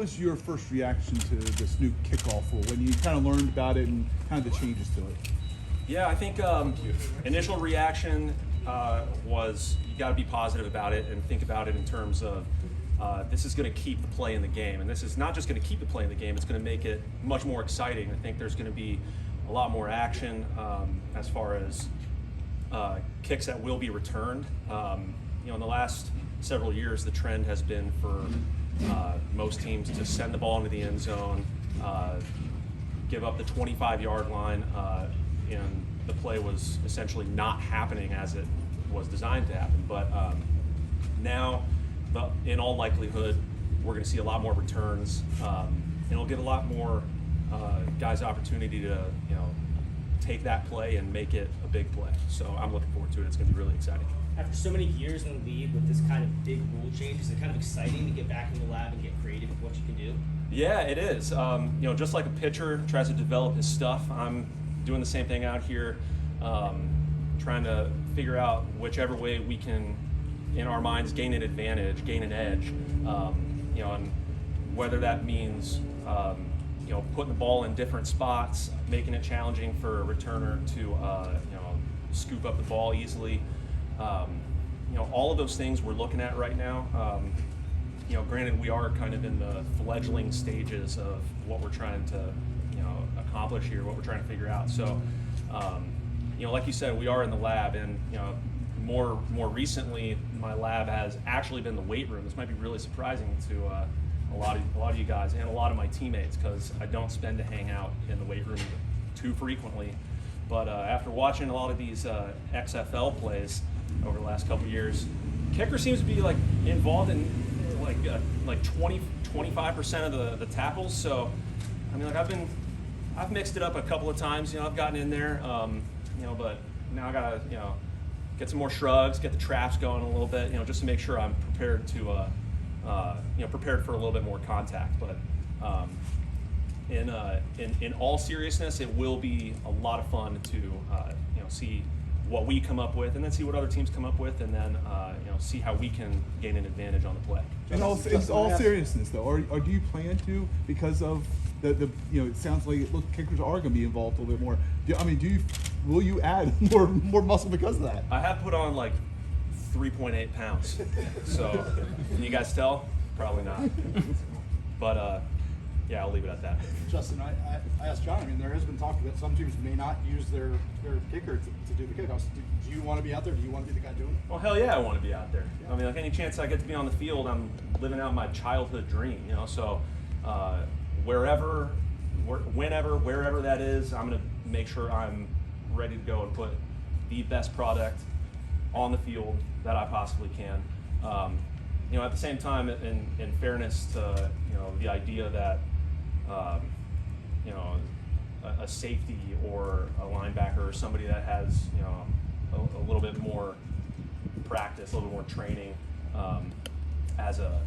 was your first reaction to this new kickoff rule when you kind of learned about it and kind of the changes to it? Yeah, I think initial reaction was you got to be positive about it and think about it in terms of this is going to keep the play in the game, and this is not just going to keep the play in the game, it's going to make it much more exciting. I think there's going to be a lot more action as far as kicks that will be returned. In the last several years, the trend has been for most teams to send the ball into the end zone, give up the 25-yard line, and the play was essentially not happening as it was designed to happen. But now, in all likelihood, we're going to see a lot more returns, and it'll give a lot more guys opportunity to take that play and make it a big play. So I'm looking forward to it. It's going to be really exciting. After so many years in the league with this kind of big rule change, is it kind of exciting to get back in the lab and get creative with what you can do? Yeah, it is. Just like a pitcher tries to develop his stuff, I'm doing the same thing out here, trying to figure out whichever way we can, in our minds, gain an advantage, gain an edge, and whether that means putting the ball in different spots, making it challenging for a returner to scoop up the ball easily. All of those things we're looking at right now. Granted, we are kind of in the fledgling stages of what we're trying to accomplish here, what we're trying to figure out. So, like you said, we are in the lab, and more recently, my lab has actually been the weight room. This might be really surprising to a lot of you guys and a lot of my teammates, because I don't spend to hang out in the weight room too frequently. But after watching a lot of these XFL plays over the last couple of years, kicker seems to be involved in 25% of the tackles. So I mean, I've mixed it up a couple of times. I've gotten in there, but now I gotta get some more shrugs, get the traps going a little bit, just to make sure I'm prepared to prepared for a little bit more contact. But in all seriousness, it will be a lot of fun to see what we come up with, and then see what other teams come up with, and then see how we can gain an advantage on the play. In all seriousness, though, or do you plan to, because of the it sounds like kickers are going to be involved a little bit more. Will you add more muscle because of that? I have put on 3.8 pounds. So can you guys tell? Probably not. But yeah, I'll leave it at that. Justin, I asked John, there has been talk that some teams may not use their kicker to do the kickoffs. Do you want to be out there? Do you want to be the guy doing it? Well, hell yeah, I want to be out there. Yeah. Any chance I get to be on the field, I'm living out my childhood dream, So wherever that is, I'm going to make sure I'm ready to go and put the best product on the field that I possibly can. At the same time, in fairness to the idea that a safety or a linebacker or somebody that has a little bit more practice, a little bit more training as a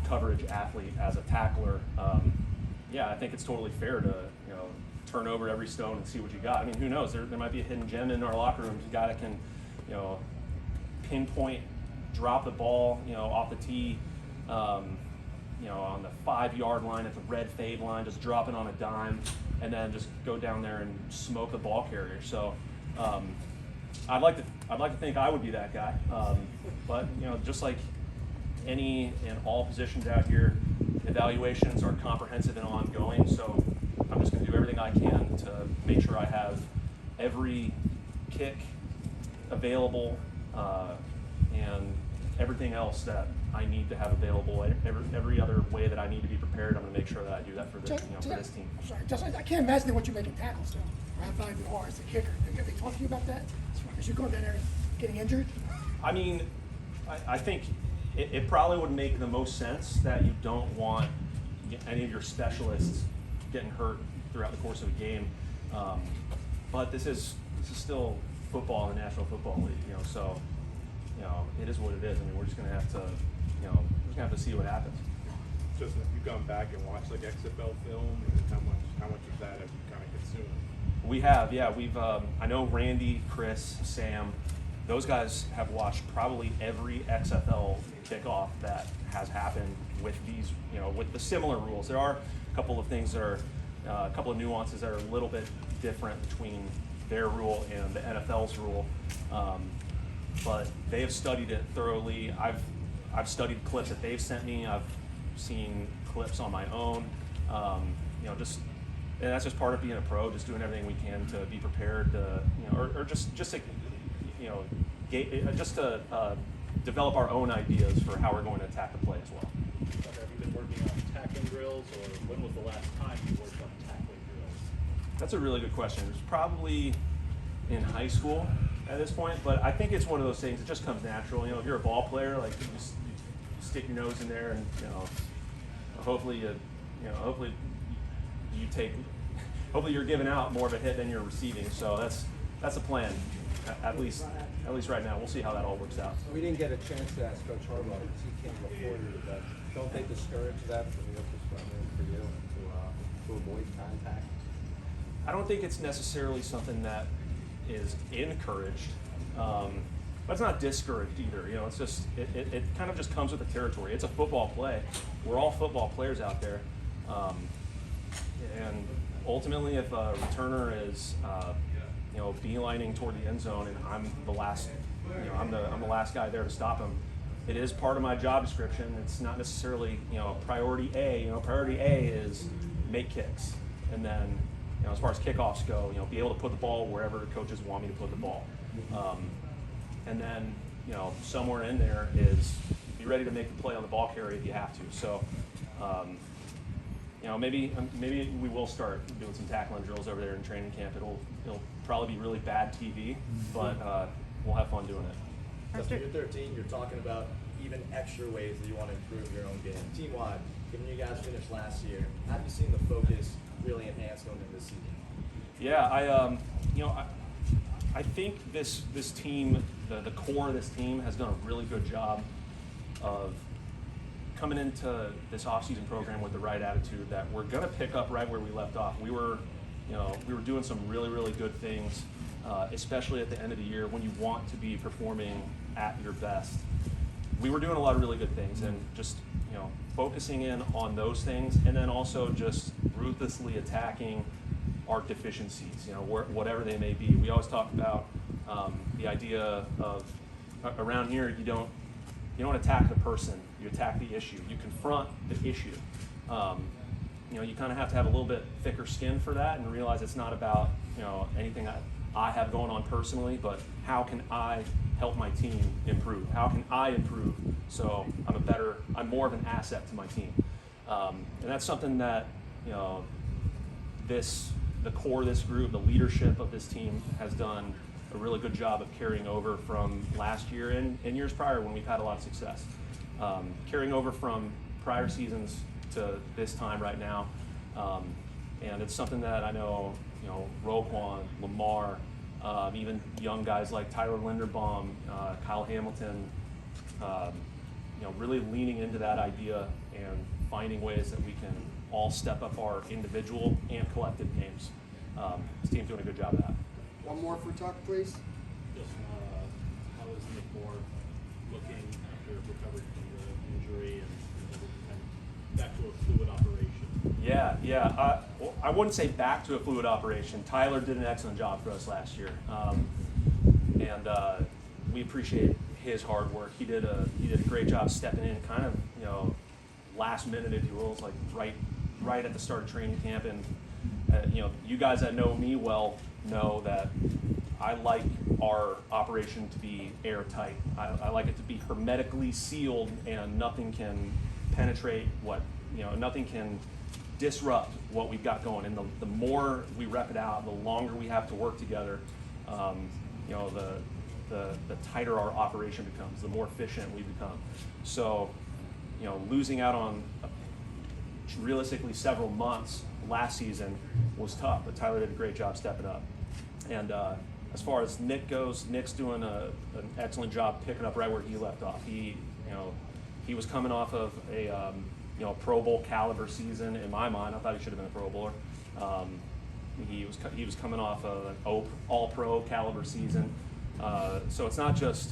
coverage athlete, as a tackler, I think it's totally fair to turn over every stone and see what you got. Who knows? There might be a hidden gem in our locker room, a guy that can pinpoint, drop the ball off the tee, on the 5-yard line at the red fade line, just drop it on a dime, and then just go down there and smoke the ball carrier. So I'd like to think I would be that guy. But just like any and all positions out here, evaluations are comprehensive and ongoing. So I'm just going to do everything I can to make sure I have every kick available and everything else that I need to have available. Every other way that I need to be prepared, I'm going to make sure that I do that for this for this team. I'm sorry, Justin, I can't imagine what you're making tackles to. How valuable you are as a kicker. Have they talked to you about that? As you're going down there and getting injured? I think it probably would make the most sense that you don't want any of your specialists getting hurt throughout the course of a game. But this is still football in the National Football League, so it is what it is. We're just gonna have to see what happens. Justin, have you gone back and watched XFL film, and how much of that have you kind of consumed? We have, yeah. We've I know Randy, Chris, Sam, those guys have watched probably every XFL kickoff that has happened with these, with the similar rules. There are a couple of things that are, a couple of nuances that are a little bit different between their rule and the NFL's rule, but they have studied it thoroughly. I've studied clips that they've sent me. I've seen clips on my own. And that's just part of being a pro, just doing everything we can to be prepared to, or just to, just to develop our own ideas for how we're going to attack the play as well. Have you been working on tackling drills, or when was the last time you worked on tackling drills? That's a really good question. It was probably in high school at this point, but I think it's one of those things that just comes natural. If you're a ball player, like you stick your nose in there, and hopefully hopefully you're giving out more of a hit than you're receiving. So that's a plan, at least right now. We'll see how that all works out. We didn't get a chance to ask Coach Harbaugh because he came before you, but don't they discourage that from your perspective for you to avoid contact? I don't think it's necessarily something that is encouraged, but it's not discouraged either. It's just it kind of just comes with the territory. It's a football play. We're all football players out there, and ultimately, if a returner is beelining toward the end zone, and I'm the last, I'm the last guy there to stop him, it is part of my job description. It's not necessarily priority A. Priority A is make kicks, and then as far as kickoffs go, be able to put the ball wherever coaches want me to put the ball, and then somewhere in there is be ready to make the play on the ball carrier if you have to. So. Maybe we will start doing some tackling drills over there in training camp. It'll probably be really bad TV, but we'll have fun doing it. So you're 13, you're talking about even extra ways that you want to improve your own game. Team-wide, given you guys finished last year, have you seen the focus really enhanced going into this season? Yeah, I think this team, the core of this team has done a really good job of coming into this off-season program with the right attitude that we're going to pick up right where we left off. We were doing some really, really good things, especially at the end of the year when you want to be performing at your best. We were doing a lot of really good things, and just focusing in on those things, and then also just ruthlessly attacking our deficiencies, whatever they may be. We always talk about the idea of around here you don't attack the person. You attack the issue. You confront the issue. You kind of have to have a little bit thicker skin for that and realize it's not about anything I have going on personally, but how can I help my team improve? How can I improve so I'm more of an asset to my team? And that's something that the core of this group, the leadership of this team has done a really good job of carrying over from last year and years prior when we've had a lot of success. Carrying over from prior seasons to this time right now, and it's something that I know, Roquan, Lamar, even young guys like Tyler Linderbaum, Kyle Hamilton, really leaning into that idea and finding ways that we can all step up our individual and collective games. This team's doing a good job of that. One more for Tuck, please. Just how is Nick Moore looking after recovery from the injury and back to a fluid operation? Yeah. I wouldn't say back to a fluid operation. Tyler did an excellent job for us last year, and we appreciate his hard work. He did a great job stepping in, kind of last minute, if you will. It's like right at the start of training camp, and you guys that know me well know that I like our operation to be airtight. I like it to be hermetically sealed, and nothing can penetrate nothing can disrupt what we've got going. And the more we rep it out, the longer we have to work together, the tighter our operation becomes, the more efficient we become. So, losing out on realistically several months last season was tough, but Tyler did a great job stepping up. And as far as Nick goes, Nick's doing an excellent job picking up right where he left off. He was coming off of a Pro Bowl caliber season in my mind. I thought he should have been a Pro Bowler. He was coming off of an All Pro caliber season. So it's not just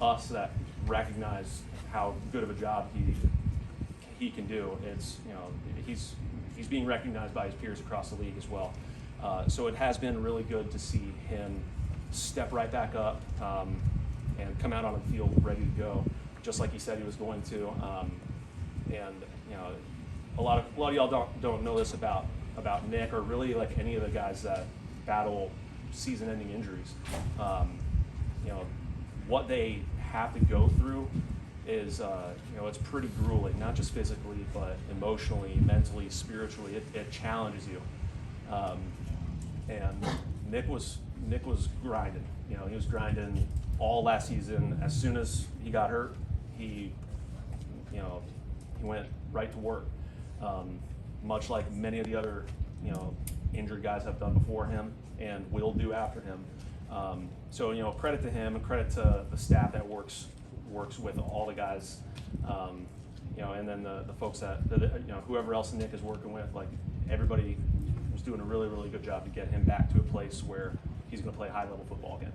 us that recognize how good of a job he can do. It's, you know, he's being recognized by his peers across the league as well. So it has been really good to see him step right back up and come out on the field ready to go, just like he said he was going to. And you know, a lot of y'all don't know this about Nick, or really like any of the guys that battle season-ending injuries. You know, what they have to go through is, you know, it's pretty grueling, not just physically, but emotionally, mentally, spiritually. It challenges you. And Nick was grinding. You know, he was grinding all last season. As soon as he got hurt, he went right to work. Much like many of the other, you know, injured guys have done before him and will do after him. So, you know, credit to him and credit to the staff that works with all the guys, you know, and then the folks that, you know, whoever else Nick is working with, like everybody was doing a really, really good job to get him back to a place where he's going to play high-level football again.